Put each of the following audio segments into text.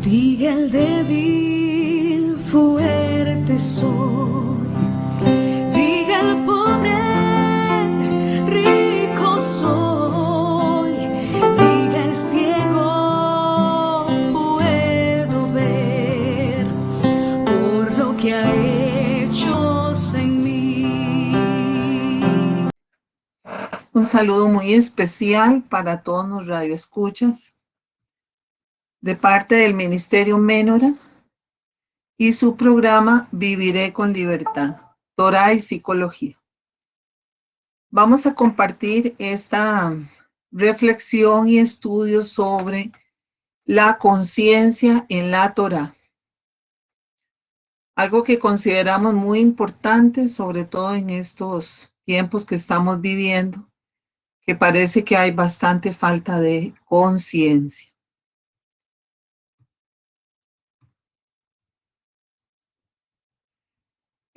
Diga el débil, fuerte soy. Diga el pobre, rico soy. Diga el ciego, puedo ver por lo que ha hecho en mí. Un saludo muy especial para todos los radioescuchas de parte del Ministerio Menora y su programa Viviré con Libertad, Torá y Psicología. Vamos a compartir esta reflexión y estudio sobre la conciencia en la Torá. Algo que consideramos muy importante, sobre todo en estos tiempos que estamos viviendo, que parece que hay bastante falta de conciencia.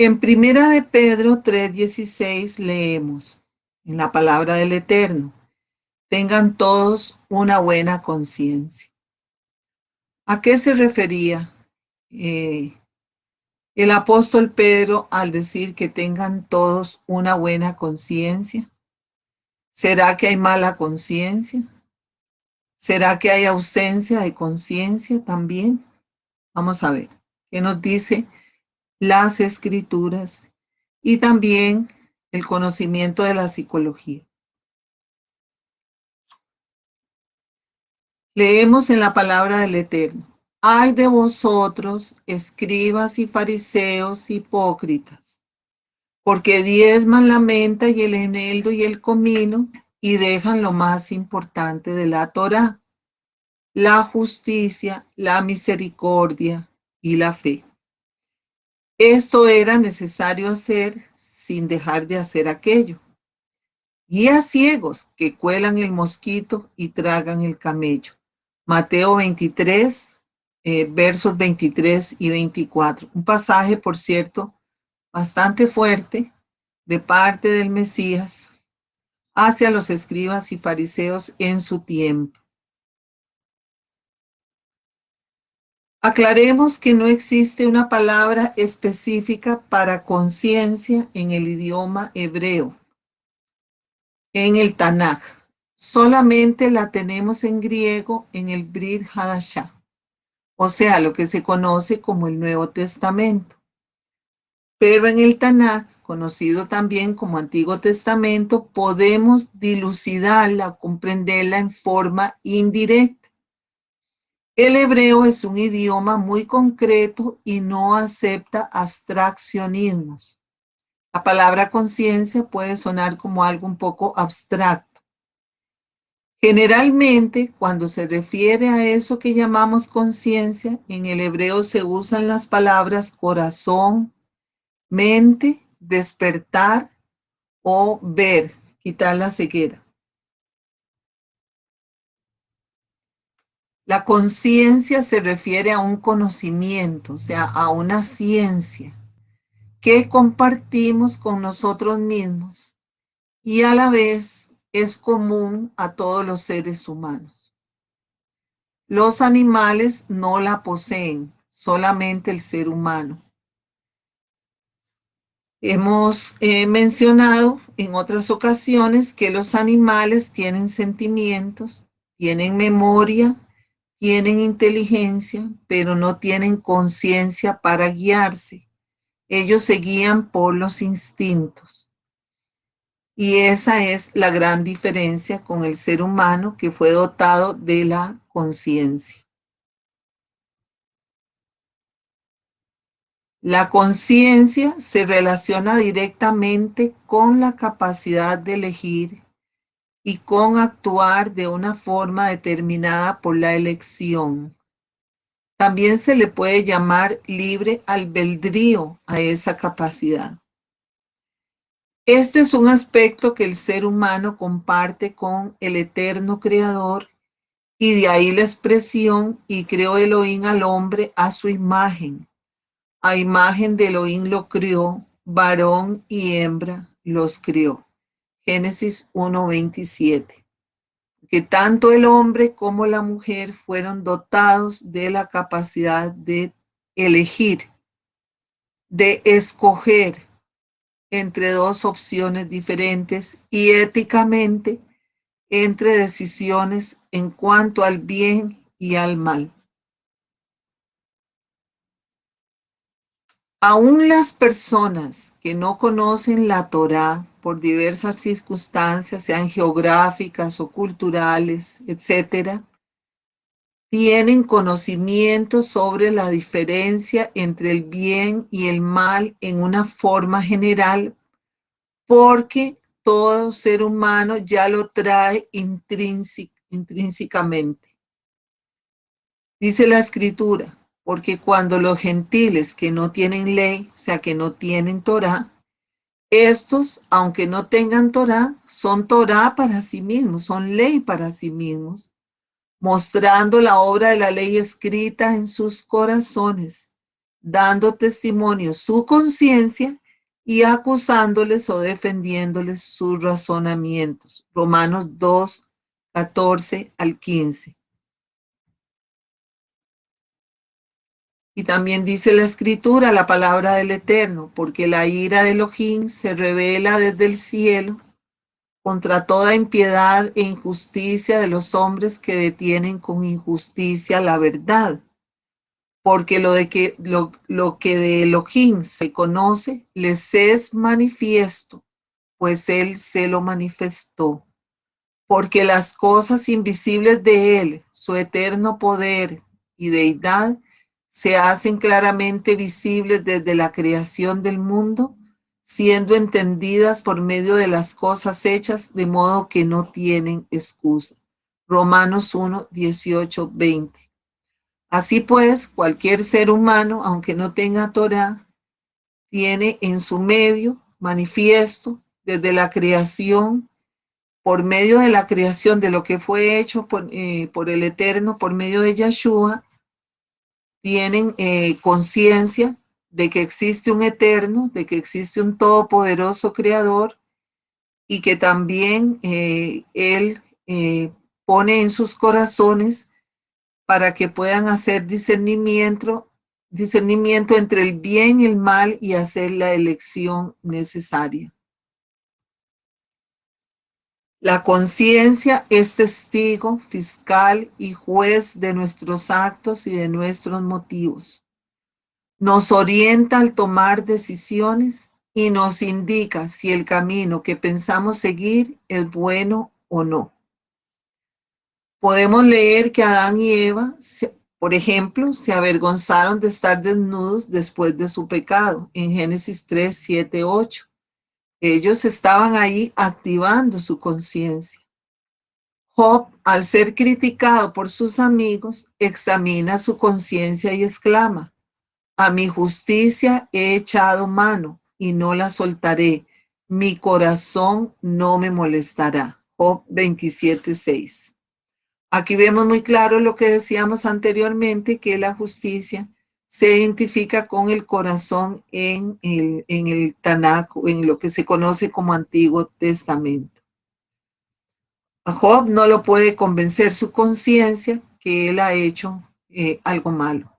En Primera de Pedro 3:16 leemos, en la palabra del Eterno, tengan todos una buena conciencia. ¿A qué se refería el apóstol Pedro al decir que tengan todos una buena conciencia? ¿Será que hay mala conciencia? ¿Será que hay ausencia de conciencia también? Vamos a ver qué nos dice las escrituras y también el conocimiento de la psicología. Leemos en la palabra del Eterno. Ay de vosotros, escribas y fariseos hipócritas, porque diezman la menta y el eneldo y el comino y dejan lo más importante de la Torá, la justicia, la misericordia y la fe. Esto era necesario hacer sin dejar de hacer aquello. Guías ciegos que cuelan el mosquito y tragan el camello. Mateo 23, versos 23 y 24. Un pasaje, por cierto, bastante fuerte de parte del Mesías hacia los escribas y fariseos en su tiempo. Aclaremos que no existe una palabra específica para conciencia en el idioma hebreo, en el Tanaj. Solamente la tenemos en griego en el Brit Hadashah, o sea, lo que se conoce como el Nuevo Testamento. Pero en el Tanaj, conocido también como Antiguo Testamento, podemos dilucidarla, comprenderla en forma indirecta. El hebreo es un idioma muy concreto y no acepta abstraccionismos. La palabra conciencia puede sonar como algo un poco abstracto. Generalmente, cuando se refiere a eso que llamamos conciencia, en el hebreo se usan las palabras corazón, mente, despertar o ver, quitar la ceguera. La conciencia se refiere a un conocimiento, o sea, a una ciencia que compartimos con nosotros mismos y a la vez es común a todos los seres humanos. Los animales no la poseen, solamente el ser humano. Hemos mencionado en otras ocasiones que los animales tienen sentimientos, tienen memoria, tienen inteligencia, pero no tienen conciencia para guiarse. Ellos se guían por los instintos. Y esa es la gran diferencia con el ser humano que fue dotado de la conciencia. La conciencia se relaciona directamente con la capacidad de elegir y con actuar de una forma determinada por la elección. También se le puede llamar libre albedrío a esa capacidad. Este es un aspecto que el ser humano comparte con el eterno creador y de ahí la expresión y creó Elohim al hombre a su imagen. A imagen de Elohim lo crió, varón y hembra los crió. Génesis 1:27. que tanto el hombre como la mujer fueron dotados de la capacidad de elegir, de escoger entre dos opciones diferentes y éticamente entre decisiones en cuanto al bien y al mal. Aún las personas que no conocen la Torá por diversas circunstancias, sean geográficas o culturales, etcétera, tienen conocimiento sobre la diferencia entre el bien y el mal en una forma general, porque todo ser humano ya lo trae intrínsecamente. Dice la escritura, porque cuando los gentiles que no tienen ley, o sea, que no tienen Torá, estos, aunque no tengan Torá, son Torá para sí mismos, son ley para sí mismos, mostrando la obra de la ley escrita en sus corazones, dando testimonio su conciencia y acusándoles o defendiéndoles sus razonamientos. Romanos 2, 14 al 15. Y también dice la escritura, la palabra del Eterno, porque la ira de Elohim se revela desde el cielo contra toda impiedad e injusticia de los hombres que detienen con injusticia la verdad. Porque lo que de Elohim se conoce les es manifiesto, pues él se lo manifestó. Porque las cosas invisibles de él, su eterno poder y deidad, se hacen claramente visibles desde la creación del mundo, siendo entendidas por medio de las cosas hechas, de modo que no tienen excusa. Romanos 1, 18, 20. Así pues, cualquier ser humano, aunque no tenga Torá, tiene en su medio manifiesto desde la creación, por medio de la creación de lo que fue hecho por el Eterno, por medio de Yeshua, tienen conciencia de que existe un Eterno, de que existe un todopoderoso Creador y que también Él pone en sus corazones para que puedan hacer discernimiento entre el bien y el mal y hacer la elección necesaria. La conciencia es testigo, fiscal y juez de nuestros actos y de nuestros motivos. Nos orienta al tomar decisiones y nos indica si el camino que pensamos seguir es bueno o no. Podemos leer que Adán y Eva, por ejemplo, se avergonzaron de estar desnudos después de su pecado, en Génesis 3, 7, 8. Ellos estaban ahí activando su conciencia. Job, al ser criticado por sus amigos, examina su conciencia y exclama: a mi justicia he echado mano y no la soltaré. Mi corazón no me molestará. Job 27:6. Aquí vemos muy claro lo que decíamos anteriormente, que la justicia se identifica con el corazón en el Tanaj, en lo que se conoce como Antiguo Testamento. A Job no lo puede convencer su conciencia que él ha hecho algo malo.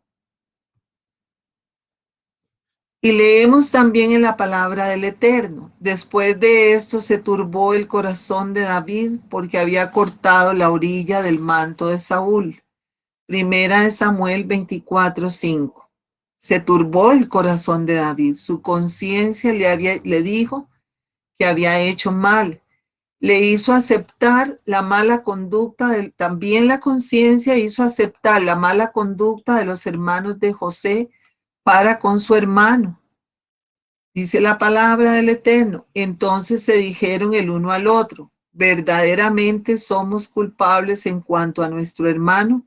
Y leemos también en la palabra del Eterno: después de esto se turbó el corazón de David porque había cortado la orilla del manto de Saúl. Primera de Samuel 24:5. Se turbó el corazón de David. Su conciencia le dijo que había hecho mal. Le hizo aceptar la mala conducta, también la conciencia hizo aceptar la mala conducta de los hermanos de José para con su hermano. Dice la palabra del Eterno: entonces se dijeron el uno al otro: verdaderamente somos culpables en cuanto a nuestro hermano,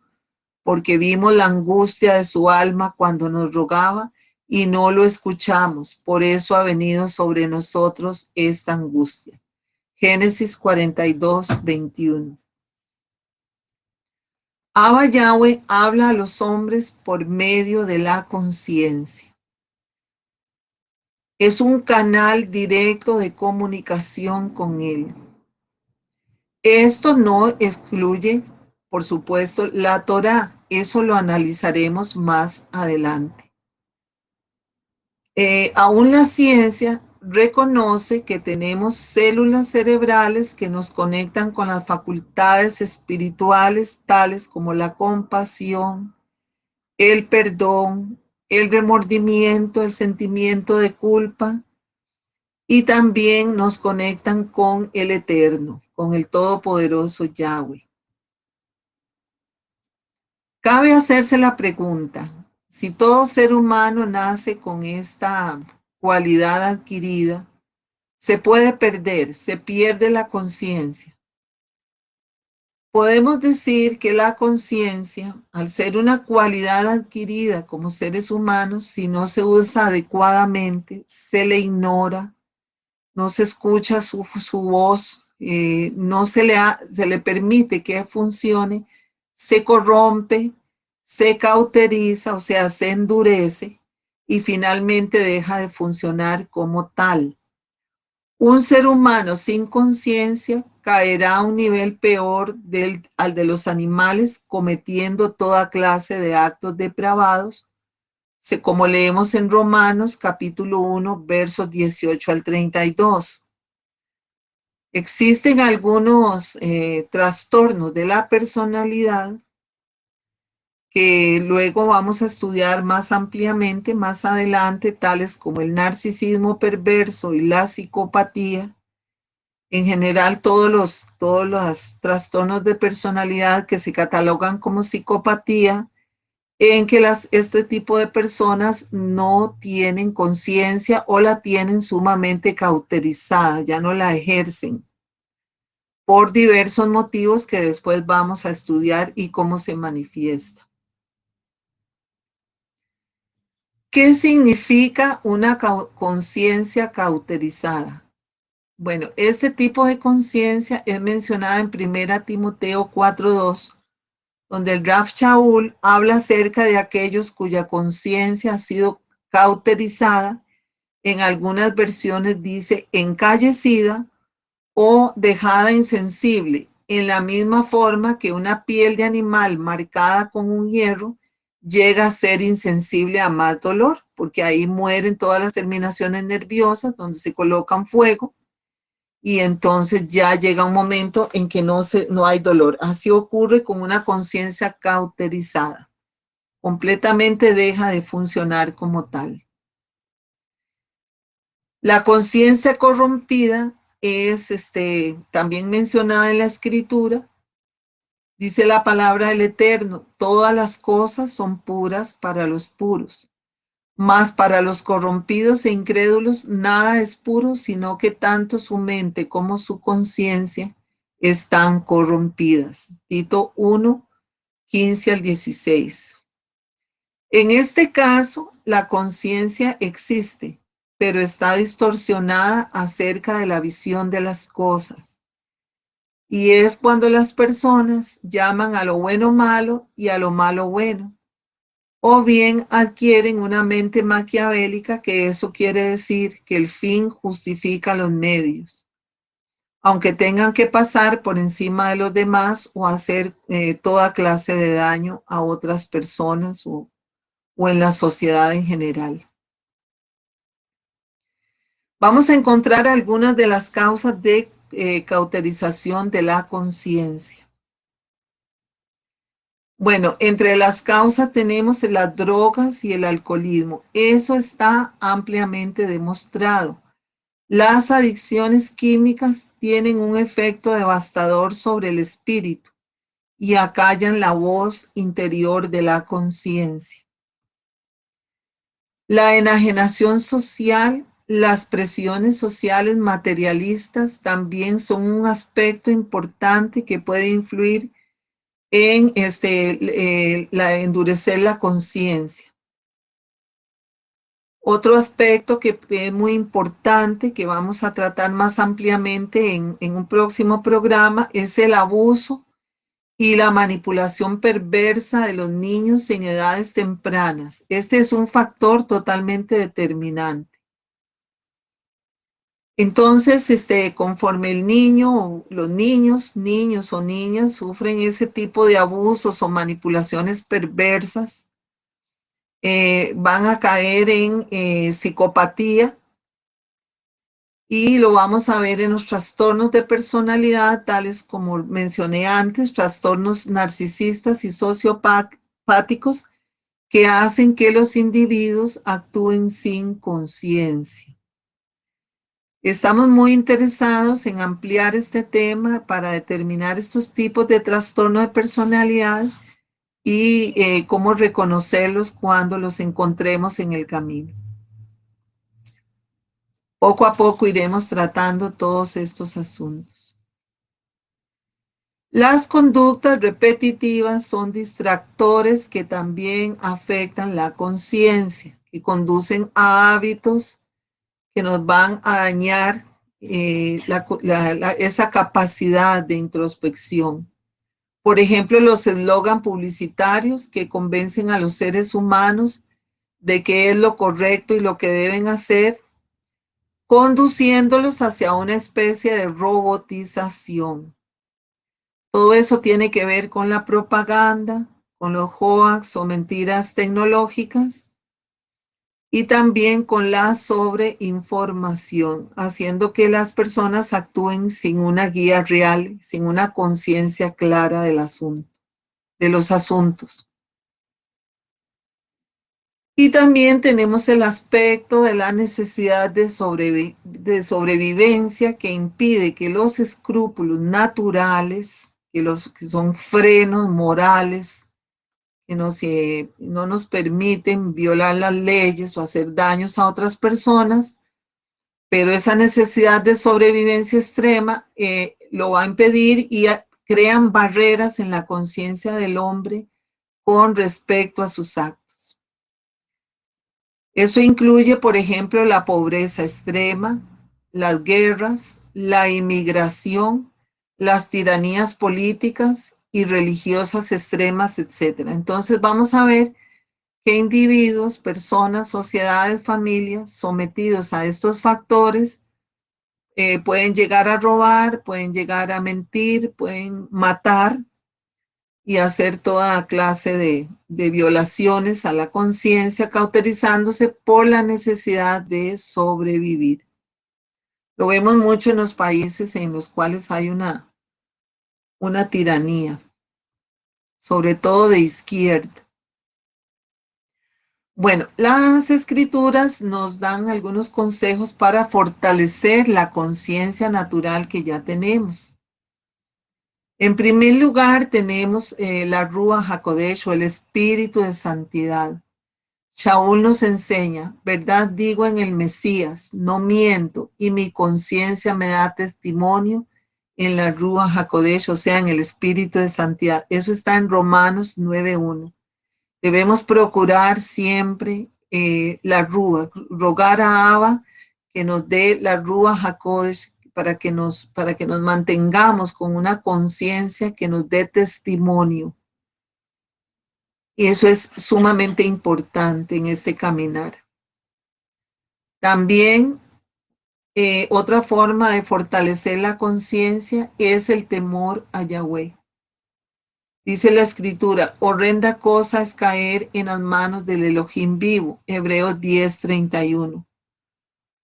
porque vimos la angustia de su alma cuando nos rogaba y no lo escuchamos. Por eso ha venido sobre nosotros esta angustia. Génesis 42:21. Abba Yahweh habla a los hombres por medio de la conciencia. Es un canal directo de comunicación con él. Esto no excluye, por supuesto, la Torá. Eso lo analizaremos más adelante. Aún la ciencia reconoce que tenemos células cerebrales que nos conectan con las facultades espirituales, tales como la compasión, el perdón, el remordimiento, el sentimiento de culpa, y también nos conectan con el Eterno, con el Todopoderoso Yahweh. Cabe hacerse la pregunta, si todo ser humano nace con esta cualidad adquirida, se puede perder, se pierde la conciencia. Podemos decir que la conciencia, al ser una cualidad adquirida como seres humanos, si no se usa adecuadamente, se le ignora, no se escucha su voz, no se le permite que funcione, se corrompe, se cauteriza, o sea, se endurece y finalmente deja de funcionar como tal. Un ser humano sin conciencia caerá a un nivel peor al de los animales, cometiendo toda clase de actos depravados, como leemos en Romanos capítulo 1, versos 18 al 32. Existen algunos trastornos de la personalidad que luego vamos a estudiar más ampliamente más adelante, tales como el narcisismo perverso y la psicopatía. En general, todos los trastornos de personalidad que se catalogan como psicopatía, en que este tipo de personas no tienen conciencia o la tienen sumamente cauterizada, ya no la ejercen por diversos motivos que después vamos a estudiar y cómo se manifiesta. ¿Qué significa una conciencia cauterizada? Bueno, este tipo de conciencia es mencionada en 1 Timoteo 4:2, donde el Rav Shaul habla acerca de aquellos cuya conciencia ha sido cauterizada. En algunas versiones dice encallecida o dejada insensible, en la misma forma que una piel de animal marcada con un hierro llega a ser insensible a más dolor, porque ahí mueren todas las terminaciones nerviosas donde se colocan fuego y entonces ya llega un momento en que no hay dolor. Así ocurre con una conciencia cauterizada. Completamente deja de funcionar como tal. La conciencia corrompida es también mencionada en la escritura. Dice la palabra del Eterno, todas las cosas son puras para los puros, mas para los corrompidos e incrédulos nada es puro, sino que tanto su mente como su conciencia están corrompidas. Tito 1, 15 al 16. En este caso, la conciencia existe, pero está distorsionada acerca de la visión de las cosas. Y es cuando las personas llaman a lo bueno malo y a lo malo bueno. O bien adquieren una mente maquiavélica, que eso quiere decir que el fin justifica los medios, aunque tengan que pasar por encima de los demás o hacer toda clase de daño a otras personas o en la sociedad en general. Vamos a encontrar algunas de las causas de cauterización de la conciencia. Bueno, entre las causas tenemos las drogas y el alcoholismo. Eso está ampliamente demostrado. Las adicciones químicas tienen un efecto devastador sobre el espíritu y acallan la voz interior de la conciencia. La enajenación social, las presiones sociales materialistas también son un aspecto importante que puede influir en endurecer la conciencia. Otro aspecto que es muy importante, que vamos a tratar más ampliamente en un próximo programa, es el abuso y la manipulación perversa de los niños en edades tempranas. Este es un factor totalmente determinante. Entonces, conforme el niño o los niños o niñas sufren ese tipo de abusos o manipulaciones perversas, van a caer en psicopatía, y lo vamos a ver en los trastornos de personalidad, tales como mencioné antes, trastornos narcisistas y sociopáticos, que hacen que los individuos actúen sin conciencia. Estamos muy interesados en ampliar este tema para determinar estos tipos de trastorno de personalidad y cómo reconocerlos cuando los encontremos en el camino. Poco a poco iremos tratando todos estos asuntos. Las conductas repetitivas son distractores que también afectan la conciencia, que conducen a hábitos que nos van a dañar esa capacidad de introspección. Por ejemplo, los eslogan publicitarios que convencen a los seres humanos de que es lo correcto y lo que deben hacer, conduciéndolos hacia una especie de robotización. Todo eso tiene que ver con la propaganda, con los hoax o mentiras tecnológicas, y también con la sobreinformación, haciendo que las personas actúen sin una guía real, sin una conciencia clara del asunto, de los asuntos. Y también tenemos el aspecto de la necesidad de sobrevivencia, que impide que los escrúpulos naturales, que son frenos morales, que no nos permiten violar las leyes o hacer daños a otras personas, pero esa necesidad de sobrevivencia extrema lo va a impedir, y crean barreras en la conciencia del hombre con respecto a sus actos. Eso incluye, por ejemplo, la pobreza extrema, las guerras, la inmigración, las tiranías políticas y religiosas extremas, etc. Entonces vamos a ver que individuos, personas, sociedades, familias sometidos a estos factores pueden llegar a robar, pueden llegar a mentir, pueden matar y hacer toda clase de violaciones a la conciencia, cauterizándose por la necesidad de sobrevivir. Lo vemos mucho en los países en los cuales hay una tiranía, sobre todo de izquierda. Bueno, las escrituras nos dan algunos consejos para fortalecer la conciencia natural que ya tenemos. En primer lugar, tenemos la Ruach HaKodesh, o el espíritu de santidad. Shaul nos enseña: verdad digo en el Mesías, no miento, y mi conciencia me da testimonio en la Ruach HaKodesh, o sea, en el espíritu de santidad. Eso está en Romanos 9:1. Debemos procurar siempre la Ruach, rogar a Abba que nos dé la Ruach HaKodesh para que nos mantengamos con una conciencia que nos dé testimonio. Y eso es sumamente importante en este caminar. También otra forma de fortalecer la conciencia es el temor a Yahweh. Dice la escritura: horrenda cosa es caer en las manos del Elohim vivo. Hebreos 10:31.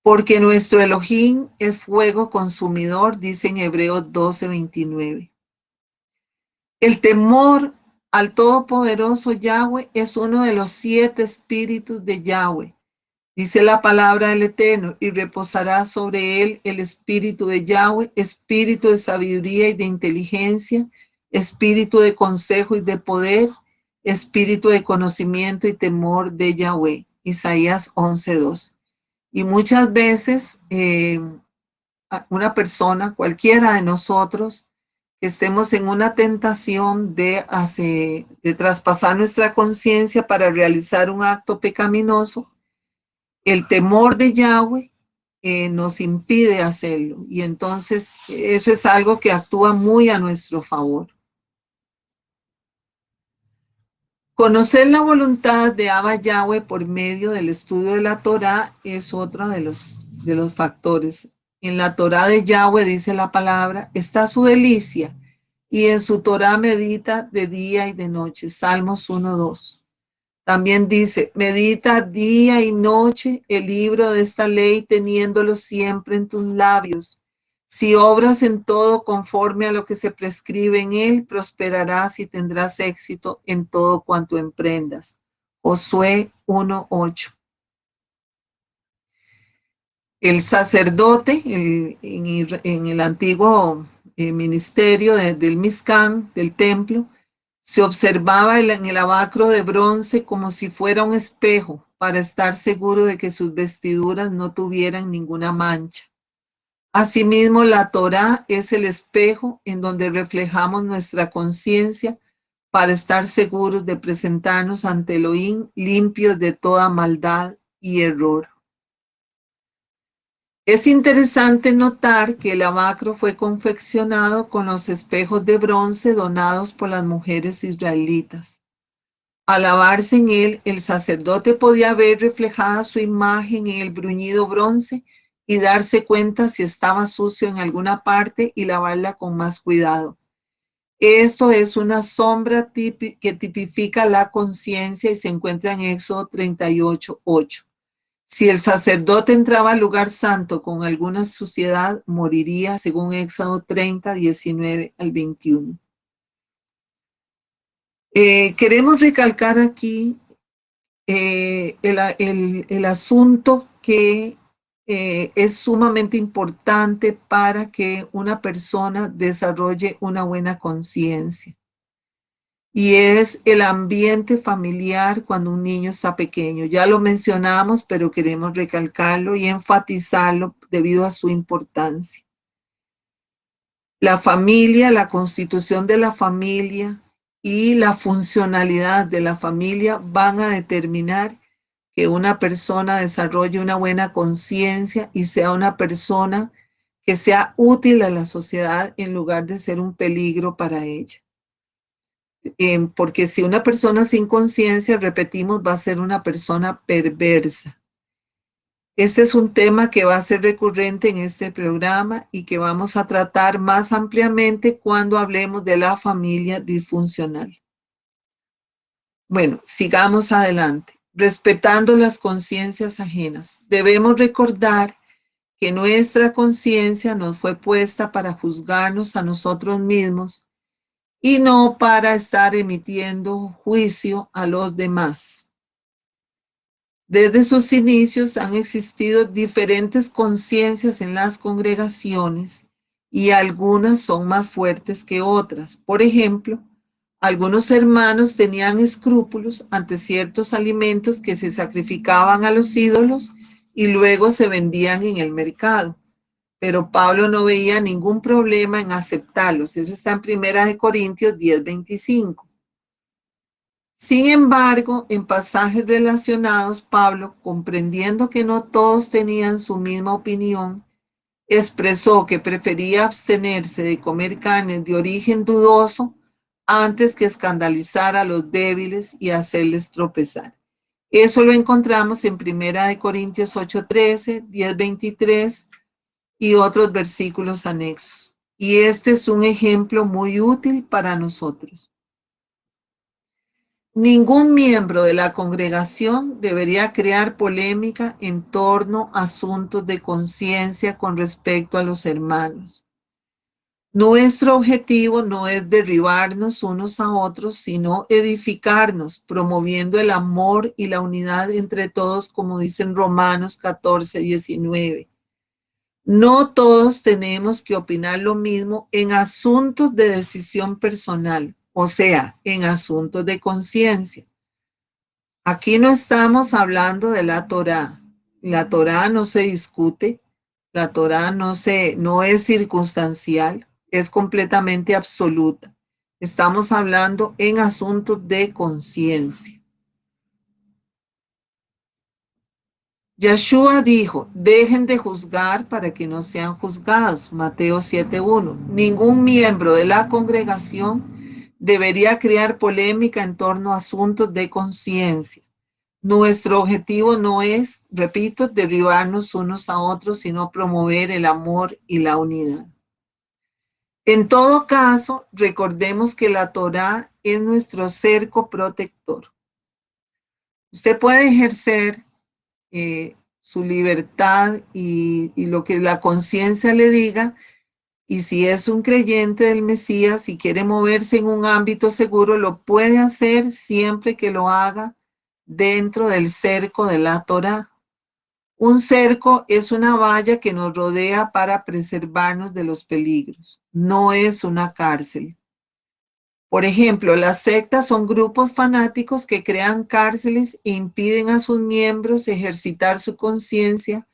Porque nuestro Elohim es fuego consumidor, dice en Hebreos 12:29. El temor al todopoderoso Yahweh es uno de los 7 espíritus de Yahweh. Dice la palabra del Eterno: y reposará sobre él el espíritu de Yahweh, espíritu de sabiduría y de inteligencia, espíritu de consejo y de poder, espíritu de conocimiento y temor de Yahweh. Isaías 11:2. Y muchas veces una persona, cualquiera de nosotros, que estemos en una tentación de traspasar nuestra conciencia para realizar un acto pecaminoso, el temor de Yahweh nos impide hacerlo, y entonces eso es algo que actúa muy a nuestro favor. Conocer la voluntad de Abba Yahweh por medio del estudio de la Torá es otro de los factores. En la Torá de Yahweh, dice la palabra, está su delicia, y en su Torá medita de día y de noche. Salmos 1:2. También dice, medita día y noche el libro de esta ley, teniéndolo siempre en tus labios. Si obras en todo conforme a lo que se prescribe en él, prosperarás y tendrás éxito en todo cuanto emprendas. Josué 1:8. El sacerdote en el antiguo ministerio del Mizcán, del templo, se observaba en el lavacro de bronce como si fuera un espejo para estar seguro de que sus vestiduras no tuvieran ninguna mancha. Asimismo, la Torá es el espejo en donde reflejamos nuestra conciencia para estar seguros de presentarnos ante Elohim limpios de toda maldad y error. Es interesante notar que el lavacro fue confeccionado con los espejos de bronce donados por las mujeres israelitas. Al lavarse en él, el sacerdote podía ver reflejada su imagen en el bruñido bronce y darse cuenta si estaba sucio en alguna parte y lavarla con más cuidado. Esto es una sombra que tipifica la conciencia y se encuentra en Éxodo 38:8. Si el sacerdote entraba al lugar santo con alguna suciedad, moriría, según Éxodo 30:19-21. Queremos recalcar aquí el asunto que es sumamente importante para que una persona desarrolle una buena conciencia. Y es el ambiente familiar cuando un niño está pequeño. Ya lo mencionamos, pero queremos recalcarlo y enfatizarlo debido a su importancia. La familia, la constitución de la familia y la funcionalidad de la familia van a determinar que una persona desarrolle una buena conciencia y sea una persona que sea útil a la sociedad en lugar de ser un peligro para ella. Porque si una persona sin conciencia, repetimos, va a ser una persona perversa. Ese es un tema que va a ser recurrente en este programa y que vamos a tratar más ampliamente cuando hablemos de la familia disfuncional. Bueno, sigamos adelante. Respetando las conciencias ajenas. Debemos recordar que nuestra conciencia nos fue puesta para juzgarnos a nosotros mismos y no para estar emitiendo juicio a los demás. Desde sus inicios han existido diferentes conciencias en las congregaciones y algunas son más fuertes que otras. Por ejemplo, algunos hermanos tenían escrúpulos ante ciertos alimentos que se sacrificaban a los ídolos y luego se vendían en el mercado. Pero Pablo no veía ningún problema en aceptarlos. Eso está en 1 Corintios 10:25. Sin embargo, en pasajes relacionados, Pablo, comprendiendo que no todos tenían su misma opinión, expresó que prefería abstenerse de comer carnes de origen dudoso antes que escandalizar a los débiles y hacerles tropezar. Eso lo encontramos en 1 Corintios 8:13, 10:23 y otros versículos anexos. Y este es un ejemplo muy útil para nosotros. Ningún miembro de la congregación debería crear polémica en torno a asuntos de conciencia con respecto a los hermanos. Nuestro objetivo no es derribarnos unos a otros, sino edificarnos, promoviendo el amor y la unidad entre todos, como dicen Romanos 14:19. No todos tenemos que opinar lo mismo en asuntos de decisión personal, o sea, en asuntos de conciencia. Aquí no estamos hablando de la Torá. La Torá no se discute, la Torá no es circunstancial, es completamente absoluta. Estamos hablando en asuntos de conciencia. Yeshua dijo, dejen de juzgar para que no sean juzgados. Mateo 7:1. Ningún miembro de la congregación debería crear polémica en torno a asuntos de conciencia. Nuestro objetivo no es, repito, derribarnos unos a otros, sino promover el amor y la unidad. En todo caso, recordemos que la Torá es nuestro cerco protector. Usted puede ejercer su libertad y lo que la conciencia le diga, y si es un creyente del Mesías y quiere moverse en un ámbito seguro, lo puede hacer siempre que lo haga dentro del cerco de la Torá. Un cerco es una valla que nos rodea para preservarnos de los peligros, no es una cárcel. Por ejemplo, las sectas son grupos fanáticos que crean cárceles e impiden a sus miembros ejercitar su conciencia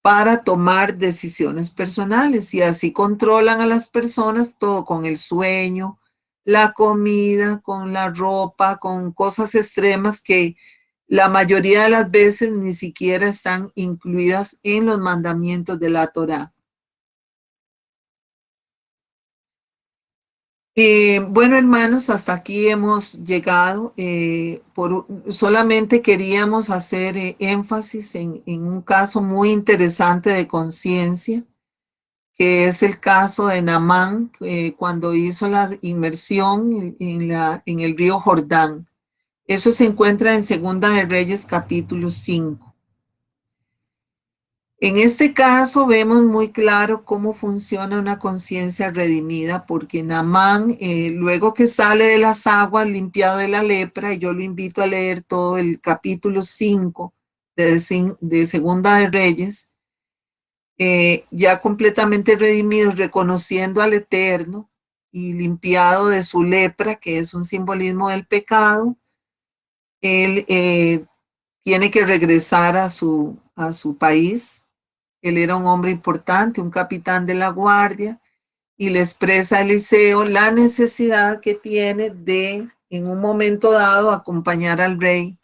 para tomar decisiones personales y así controlan a las personas todo con el sueño, la comida, con la ropa, con cosas extremas que la mayoría de las veces ni siquiera están incluidas en los mandamientos de la Torá. Bueno, hermanos, hasta aquí hemos llegado. Solamente queríamos hacer énfasis en un caso muy interesante de conciencia, que es el caso de Naamán, cuando hizo la inmersión en el río Jordán. Eso se encuentra en Segunda de Reyes, capítulo 5. En este caso vemos muy claro cómo funciona una conciencia redimida, porque Naamán, luego que sale de las aguas limpiado de la lepra, y yo lo invito a leer todo el capítulo 5 de Segunda de Reyes, ya completamente redimido, reconociendo al Eterno y limpiado de su lepra, que es un simbolismo del pecado, él tiene que regresar a su país. Él era un hombre importante, un capitán de la guardia, y le expresa a Eliseo la necesidad que tiene de, en un momento dado, acompañar al rey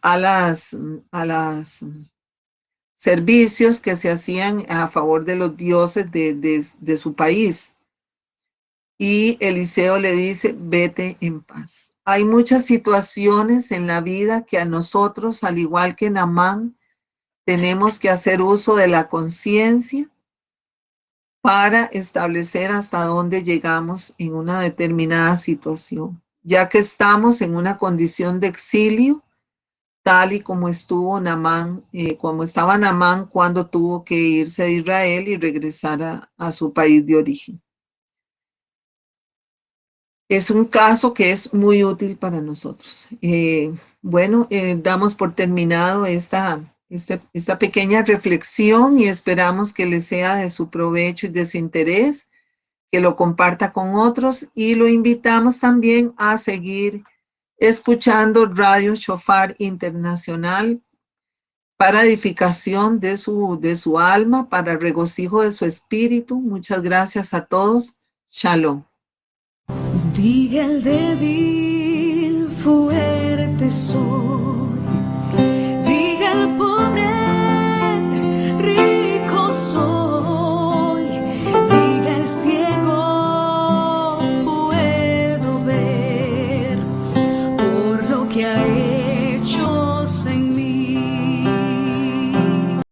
a las servicios que se hacían a favor de los dioses de su país. Y Eliseo le dice, vete en paz. Hay muchas situaciones en la vida que a nosotros, al igual que Naamán, tenemos que hacer uso de la conciencia para establecer hasta dónde llegamos en una determinada situación, ya que estamos en una condición de exilio, tal y como estuvo Naamán, como estaba Naamán cuando tuvo que irse de Israel y regresar a su país de origen. Es un caso que es muy útil para nosotros. Bueno, damos por terminado esta pequeña reflexión y esperamos que les sea de su provecho y de su interés, que lo comparta con otros y lo invitamos también a seguir escuchando Radio Shofar Internacional para edificación de su alma, para regocijo de su espíritu. Muchas gracias a todos. Shalom. Diga el débil, fuerte soy.